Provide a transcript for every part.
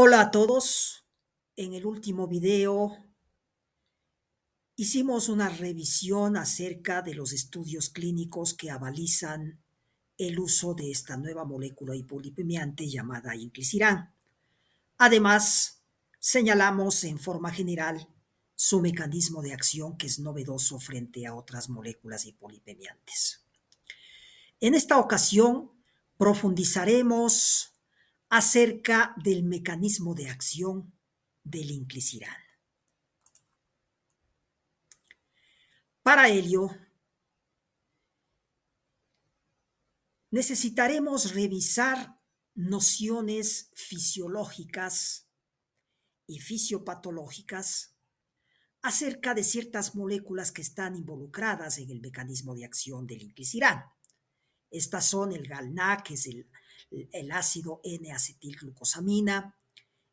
Hola a todos. En el último video hicimos una revisión acerca de los estudios clínicos que avalizan el uso de esta nueva molécula hipolipemiante llamada inclisiran. Además, señalamos en forma general su mecanismo de acción, que es novedoso frente a otras moléculas hipolipemiantes. En esta ocasión profundizaremos acerca del mecanismo de acción del inclisiran. Para ello, necesitaremos revisar nociones fisiológicas y fisiopatológicas acerca de ciertas moléculas que están involucradas en el mecanismo de acción del inclisiran. Estas son el GalNAc, que es el ácido N-acetilglucosamina,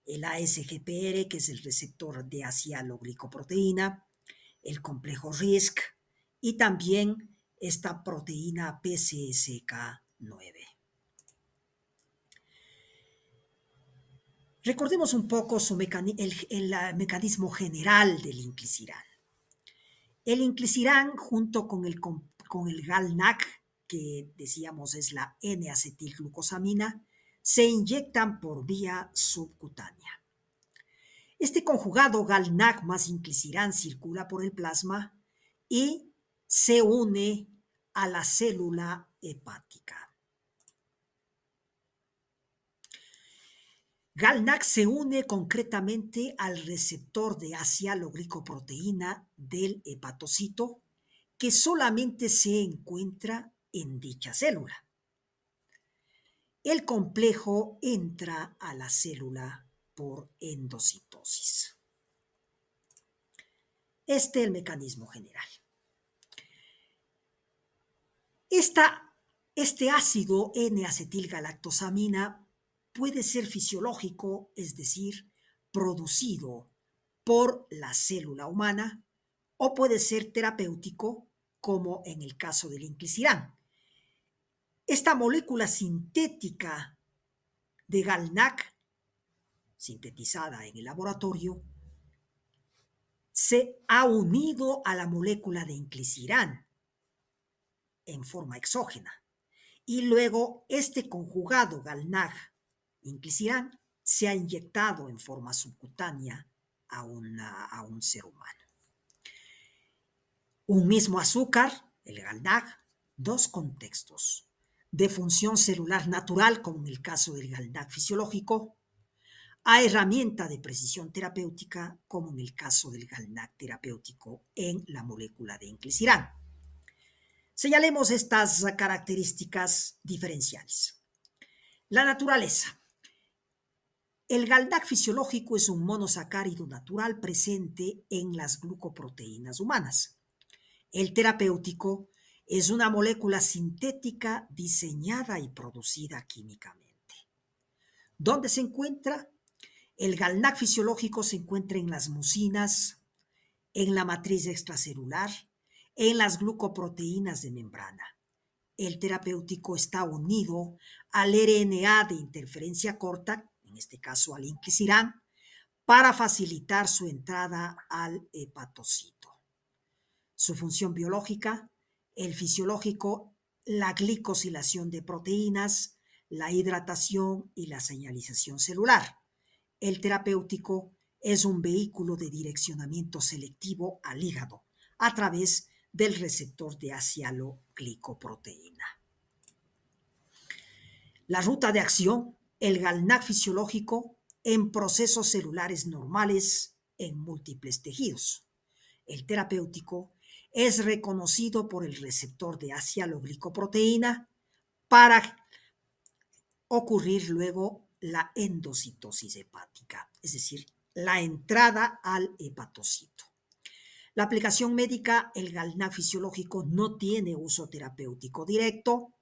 el ASGPR, que es el receptor de acialoglicoproteína, el complejo RISC y también esta proteína PCSK9. Recordemos un poco el mecanismo general del inclisiran. El inclisiran, junto con el GalNAc, que decíamos es la N-acetilglucosamina, se inyectan por vía subcutánea. Este conjugado GalNAc más inclisiran circula por el plasma y se une a la célula hepática. GalNAc se une concretamente al receptor de acialoglicoproteína del hepatocito, que solamente se encuentra en dicha célula. El complejo entra a la célula por endocitosis. Este es el mecanismo general. Este ácido N-acetilgalactosamina puede ser fisiológico, es decir, producido por la célula humana, o puede ser terapéutico, como en el caso del inclisiran. Esta molécula sintética de GalNAc, sintetizada en el laboratorio, se ha unido a la molécula de inclisiran en forma exógena. Y luego este conjugado GalNAc-inclisiran se ha inyectado en forma subcutánea a un ser humano. Un mismo azúcar, el GalNAc, dos contextos: de función celular natural, como en el caso del GalNAc fisiológico, a herramienta de precisión terapéutica, como en el caso del GalNAc terapéutico en la molécula de inclisiran. Señalemos estas características diferenciales. La naturaleza. El GalNAc fisiológico es un monosacárido natural presente en las glucoproteínas humanas. El terapéutico es una molécula sintética diseñada y producida químicamente. ¿Dónde se encuentra? El GalNAc fisiológico se encuentra en las mucinas, en la matriz extracelular, en las glucoproteínas de membrana. El terapéutico está unido al RNA de interferencia corta, en este caso al inclisiran, para facilitar su entrada al hepatocito. Su función biológica: el fisiológico, la glicosilación de proteínas, la hidratación y la señalización celular. El terapéutico es un vehículo de direccionamiento selectivo al hígado a través del receptor de acialoglicoproteína. La ruta de acción: el GalNAc fisiológico en procesos celulares normales en múltiples tejidos. El terapéutico es reconocido por el receptor de acialoglicoproteína para ocurrir luego la endocitosis hepática, es decir, la entrada al hepatocito. La aplicación médica: el GalNAc fisiológico no tiene uso terapéutico directo.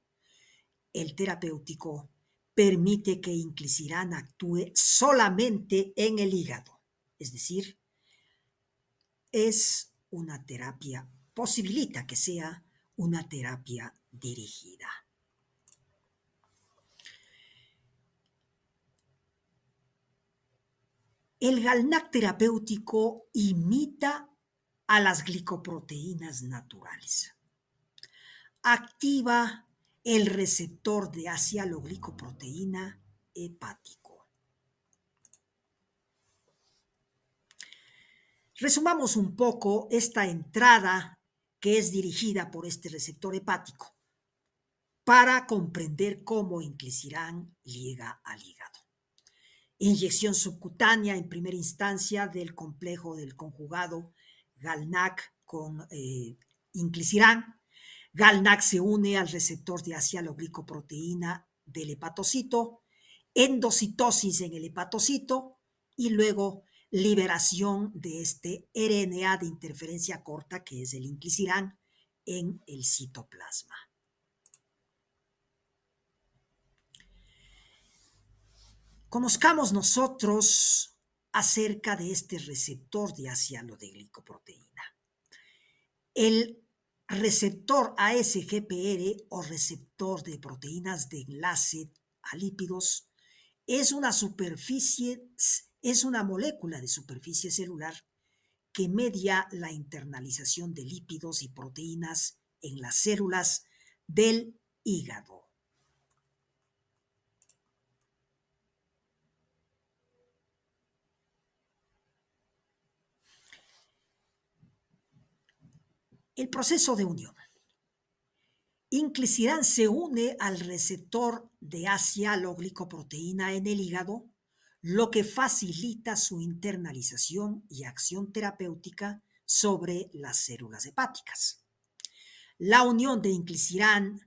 El terapéutico permite que inclisiran actúe solamente en el hígado, es decir, es una terapia, posibilita que sea una terapia dirigida. El GalNAc terapéutico imita a las glicoproteínas naturales. Activa el receptor de asialoglicoproteína hepático. Resumamos un poco esta entrada que es dirigida por este receptor hepático para comprender cómo inclisiran llega al hígado. Inyección subcutánea en primera instancia del complejo del conjugado GalNAc con inclisiran. GalNAc se une al receptor de asialoglicoproteína del hepatocito, endocitosis en el hepatocito y luego liberación de este RNA de interferencia corta que es el inclisiran en el citoplasma. Conozcamos nosotros acerca de este receptor de asialoglicoproteína. El receptor ASGPR o receptor de proteínas de enlace a lípidos es una molécula de superficie celular que media la internalización de lípidos y proteínas en las células del hígado. El proceso de unión. Inclisiran se une al receptor de asialoglicoproteína en el hígado, lo que facilita su internalización y acción terapéutica sobre las células hepáticas. La unión de inclisiran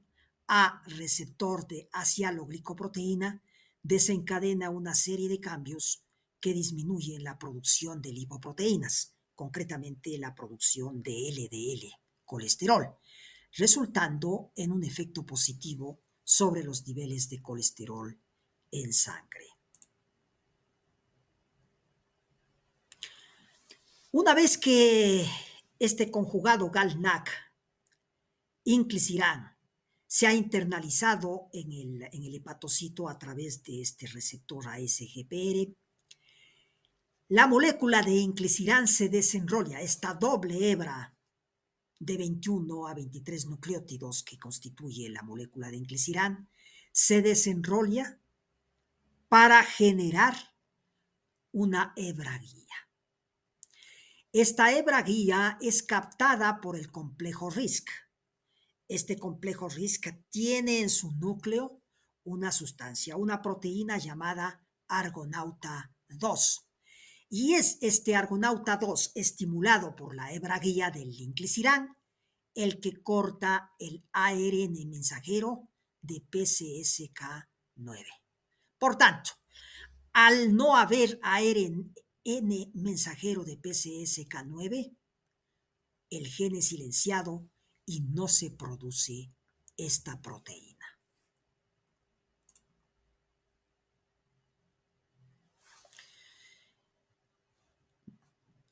a receptor de asialoglicoproteína desencadena una serie de cambios que disminuyen la producción de lipoproteínas, concretamente la producción de LDL, colesterol, resultando en un efecto positivo sobre los niveles de colesterol en sangre. Una vez que este conjugado GalNAc, inclisiran, se ha internalizado en el hepatocito a través de este receptor ASGPR, la molécula de inclisiran se desenrolla, esta doble hebra de 21 a 23 nucleótidos que constituye la molécula de inclisiran, se desenrolla para generar una hebra guía. Esta hebra guía es captada por el complejo RISC. Este complejo RISC tiene en su núcleo una sustancia, una proteína llamada argonauta 2. Y es este argonauta 2 estimulado por la hebra guía del inclisiran el que corta el ARN mensajero de PCSK9. Por tanto, al no haber ARN mensajero de PCSK9, el gen es silenciado y no se produce esta proteína.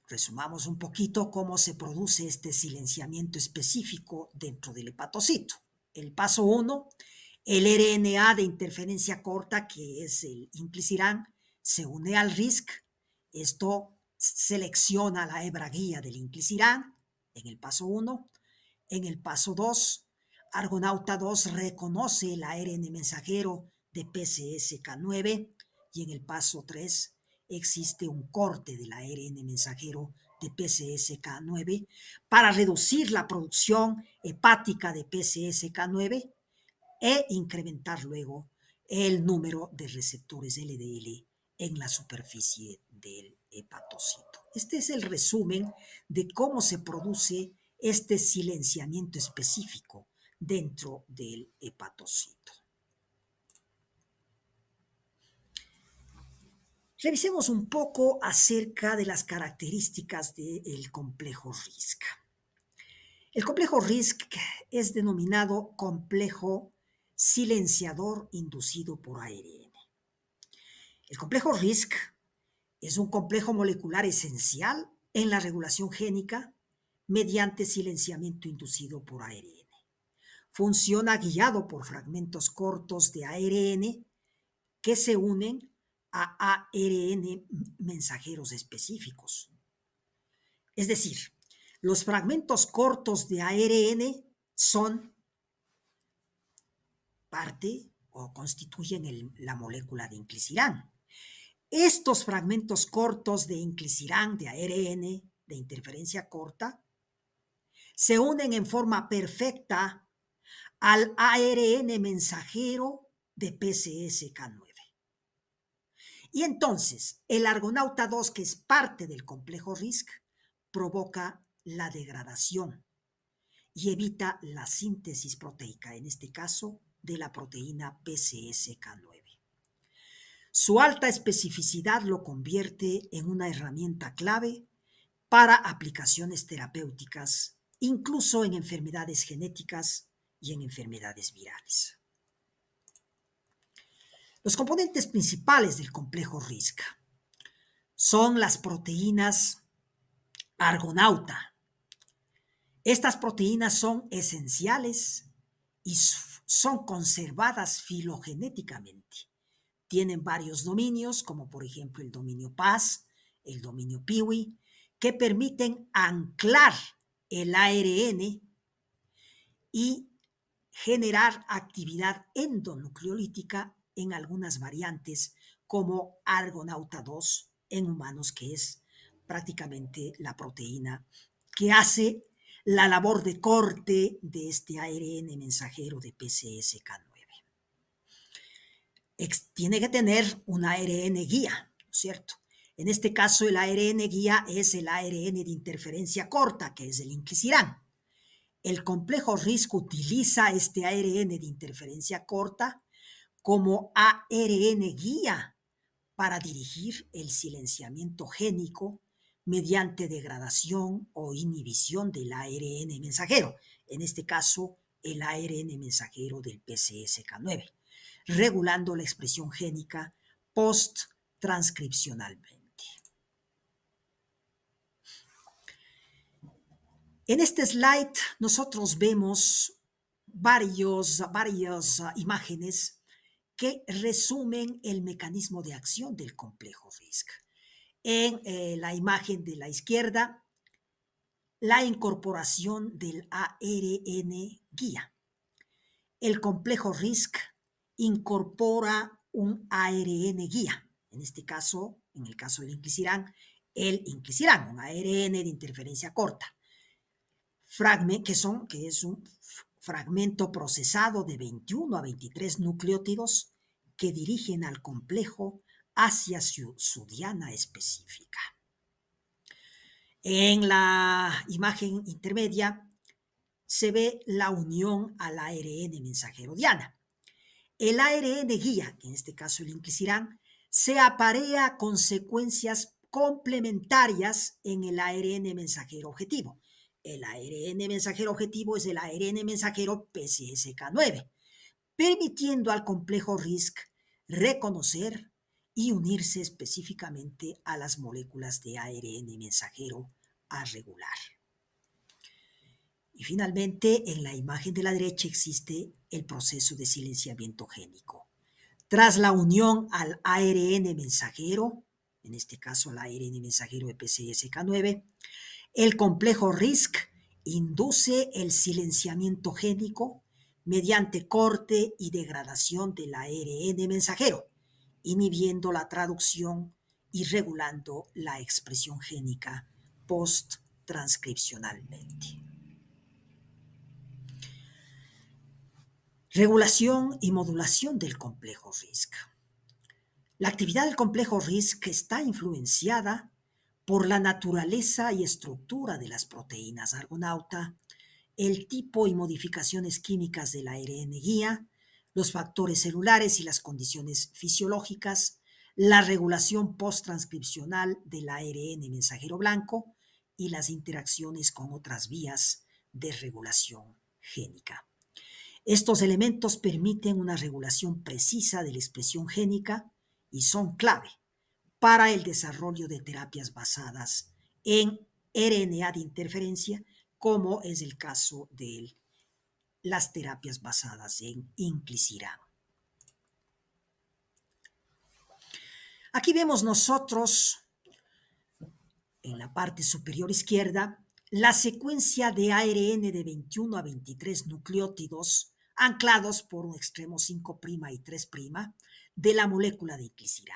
Resumamos un poquito cómo se produce este silenciamiento específico dentro del hepatocito. El paso 1, el RNA de interferencia corta, que es el inclisiran, se une al RISC. Esto selecciona la hebra guía del inclisiran en el paso 1. En el paso 2, argonauta 2 reconoce el ARN mensajero de PCSK9 y en el paso 3 existe un corte del ARN mensajero de PCSK9 para reducir la producción hepática de PCSK9 e incrementar luego el número de receptores LDL en la superficie del hepatocito. Este es el resumen de cómo se produce este silenciamiento específico dentro del hepatocito. Revisemos un poco acerca de las características del complejo RISC. El complejo RISC es denominado complejo silenciador inducido por ARN. El complejo RISC es un complejo molecular esencial en la regulación génica mediante silenciamiento inducido por ARN. Funciona guiado por fragmentos cortos de ARN que se unen a ARN mensajeros específicos. Es decir, los fragmentos cortos de ARN son parte o constituyen la molécula de inclisiran. Estos fragmentos cortos de inclisiran, de ARN, de interferencia corta, se unen en forma perfecta al ARN mensajero de PCSK9. Y entonces, el argonauta 2, que es parte del complejo RISC, provoca la degradación y evita la síntesis proteica, en este caso, de la proteína PCSK9. Su alta especificidad lo convierte en una herramienta clave para aplicaciones terapéuticas, incluso en enfermedades genéticas y en enfermedades virales. Los componentes principales del complejo RISC son las proteínas argonauta. Estas proteínas son esenciales y son conservadas filogenéticamente. Tienen varios dominios, como por ejemplo el dominio PAS, el dominio PIWI, que permiten anclar el ARN y generar actividad endonucleolítica en algunas variantes, como argonauta 2 en humanos, que es prácticamente la proteína que hace la labor de corte de este ARN mensajero de PCSK9. Tiene que tener un ARN guía, ¿no es cierto? En este caso, el ARN guía es el ARN de interferencia corta, que es el inclisiran. El complejo RISC utiliza este ARN de interferencia corta como ARN guía para dirigir el silenciamiento génico mediante degradación o inhibición del ARN mensajero, en este caso el ARN mensajero del PCSK9, regulando la expresión génica post-transcripcionalmente. En este slide nosotros vemos varias imágenes que resumen el mecanismo de acción del complejo RISC. En la imagen de la izquierda, la incorporación del ARN guía. El complejo RISC incorpora un ARN guía, en este caso, en el caso del inclisiran, un ARN de interferencia corta, que es un fragmento procesado de 21 a 23 nucleótidos que dirigen al complejo hacia su diana específica. En la imagen intermedia se ve la unión al ARN mensajero diana. El ARN guía, que en este caso el inclisiran, se aparea con secuencias complementarias en el ARN mensajero objetivo. El ARN mensajero objetivo es el ARN mensajero PCSK9, permitiendo al complejo RISC reconocer y unirse específicamente a las moléculas de ARN mensajero a regular. Y finalmente, en la imagen de la derecha existe el proceso de silenciamiento génico. Tras la unión al ARN mensajero, en este caso al ARN mensajero de PCSK9, el complejo RISC induce el silenciamiento génico mediante corte y degradación del ARN mensajero, inhibiendo la traducción y regulando la expresión génica post-transcripcionalmente. Regulación y modulación del complejo RISC. La actividad del complejo RISC está influenciada por la naturaleza y estructura de las proteínas argonauta, el tipo y modificaciones químicas del ARN guía, los factores celulares y las condiciones fisiológicas, la regulación posttranscripcional del ARN mensajero blanco y las interacciones con otras vías de regulación génica. Estos elementos permiten una regulación precisa de la expresión génica y son clave para el desarrollo de terapias basadas en RNA de interferencia, como es el caso de las terapias basadas en inclisiran. Aquí vemos nosotros, en la parte superior izquierda, la secuencia de ARN de 21 a 23 nucleótidos anclados por un extremo 5' y 3' de la molécula de inclisiran.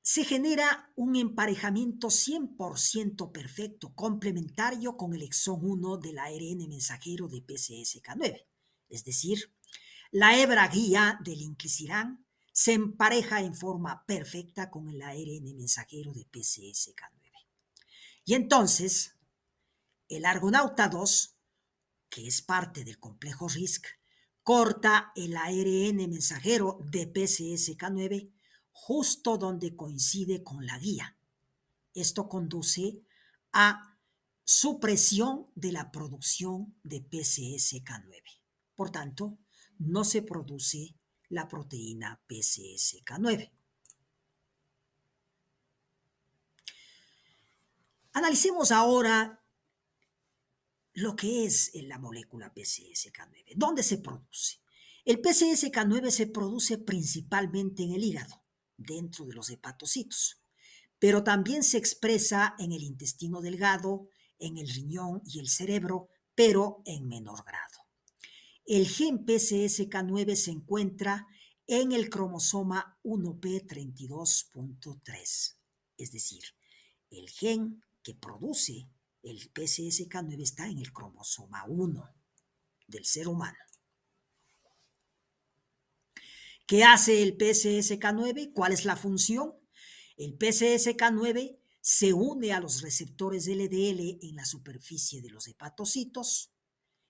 Se genera un emparejamiento 100% perfecto, complementario con el exón 1 del ARN mensajero de PCSK9. Es decir, la hebra guía del inclisiran se empareja en forma perfecta con el ARN mensajero de PCSK9. Y entonces, el argonauta 2, que es parte del complejo RISC, corta el ARN mensajero de PCSK9 justo donde coincide con la guía. Esto conduce a supresión de la producción de PCSK9. Por tanto, no se produce la proteína PCSK9. Analicemos ahora lo que es la molécula PCSK9. ¿Dónde se produce? El PCSK9 se produce principalmente en el hígado, dentro de los hepatocitos, pero también se expresa en el intestino delgado, en el riñón y el cerebro, pero en menor grado. El gen PCSK9 se encuentra en el cromosoma 1p32.3, es decir, el gen que produce el PCSK9 está en el cromosoma 1 del ser humano. ¿Qué hace el PCSK9? ¿Cuál es la función? El PCSK9 se une a los receptores LDL en la superficie de los hepatocitos.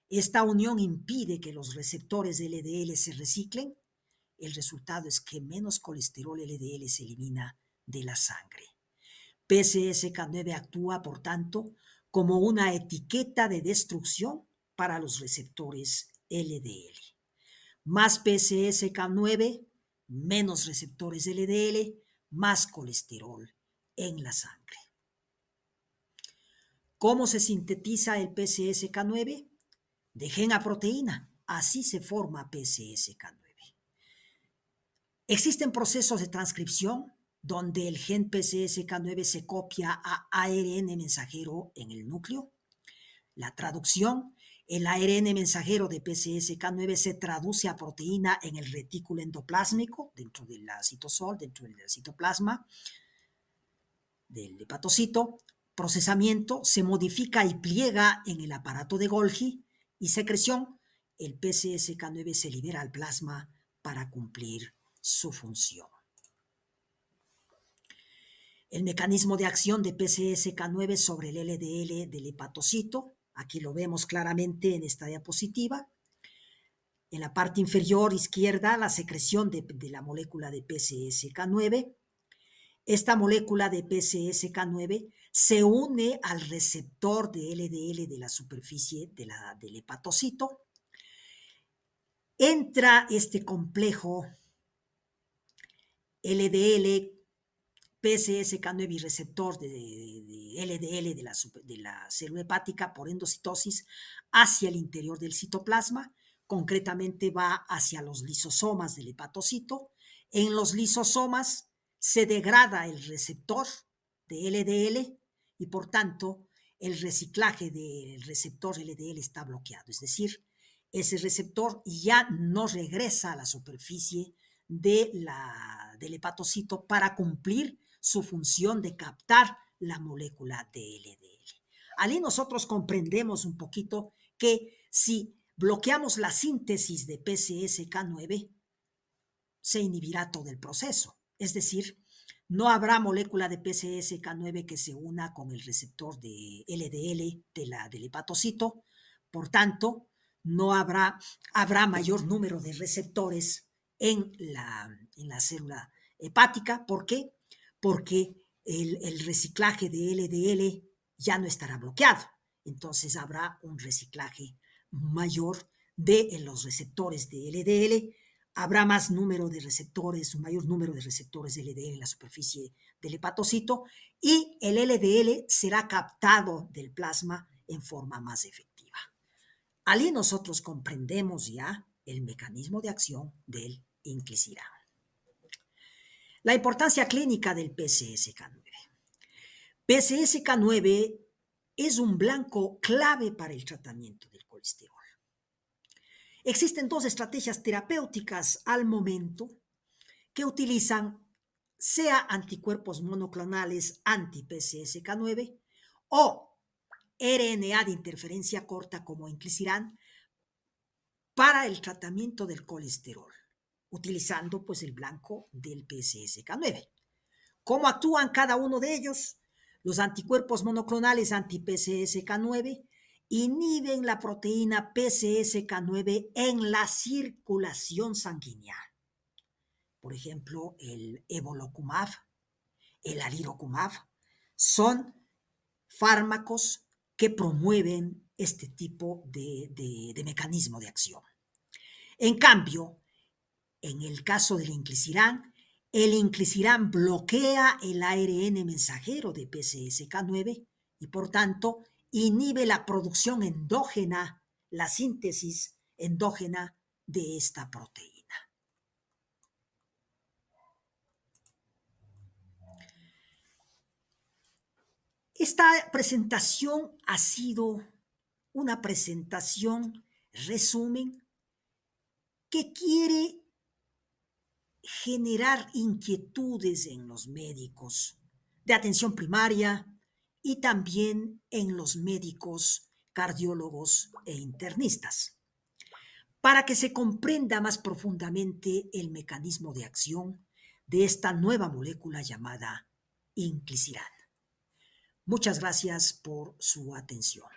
Esta unión impide que los receptores LDL se reciclen. El resultado es que menos colesterol LDL se elimina de la sangre. PCSK9 actúa, por tanto, como una etiqueta de destrucción para los receptores LDL. Más PCSK9, menos receptores LDL, más colesterol en la sangre. ¿Cómo se sintetiza el PCSK9? De gen a proteína. Así se forma PCSK9. Existen procesos de transcripción donde el gen PCSK9 se copia a ARN mensajero en el núcleo. La traducción, el ARN mensajero de PCSK9 se traduce a proteína en el retículo endoplásmico, dentro del citosol, dentro del citoplasma del hepatocito. Procesamiento, se modifica y pliega en el aparato de Golgi. Y secreción, el PCSK9 se libera al plasma para cumplir su función. El mecanismo de acción de PCSK9 sobre el LDL del hepatocito, aquí lo vemos claramente en esta diapositiva. En la parte inferior izquierda, la secreción de la molécula de PCSK9. Esta molécula de PCSK9 se une al receptor de LDL de la superficie del hepatocito. Entra este complejo LDL, PCSK9 y receptor de LDL de la célula hepática por endocitosis hacia el interior del citoplasma. Concretamente va hacia los lisosomas del hepatocito. En los lisosomas se degrada el receptor de LDL y por tanto el reciclaje del receptor LDL está bloqueado. Es decir, ese receptor ya no regresa a la superficie del hepatocito para cumplir su función de captar la molécula de LDL. Allí nosotros comprendemos un poquito que si bloqueamos la síntesis de PCSK9, se inhibirá todo el proceso. Es decir, no habrá molécula de PCSK9 que se una con el receptor de LDL del hepatocito. Por tanto, no habrá mayor número de receptores en la célula hepática. ¿Por qué? Porque el reciclaje de LDL ya no estará bloqueado. Entonces habrá un reciclaje mayor de los receptores de LDL. Habrá más número de receptores, un mayor número de receptores de LDL en la superficie del hepatocito y el LDL será captado del plasma en forma más efectiva. Allí nosotros comprendemos ya el mecanismo de acción del inclisiran. La importancia clínica del PCSK9. PCSK9 es un blanco clave para el tratamiento del colesterol. Existen dos estrategias terapéuticas al momento que utilizan sea anticuerpos monoclonales anti-PCSK9 o RNA de interferencia corta como inclisiran para el tratamiento del colesterol, utilizando pues el blanco del PCSK9. ¿Cómo actúan cada uno de ellos? Los anticuerpos monoclonales anti-PCSK9 inhiben la proteína PCSK9 en la circulación sanguínea. Por ejemplo, el evolocumab, el alirocumab, son fármacos que promueven este tipo de mecanismo de acción. En cambio, en el caso del inclisiran, el inclisiran bloquea el ARN mensajero de PCSK9 y por tanto inhibe la producción endógena, la síntesis endógena de esta proteína. Esta presentación ha sido una presentación resumen que quiere generar inquietudes en los médicos de atención primaria y también en los médicos cardiólogos e internistas, para que se comprenda más profundamente el mecanismo de acción de esta nueva molécula llamada inclisiran. Muchas gracias por su atención.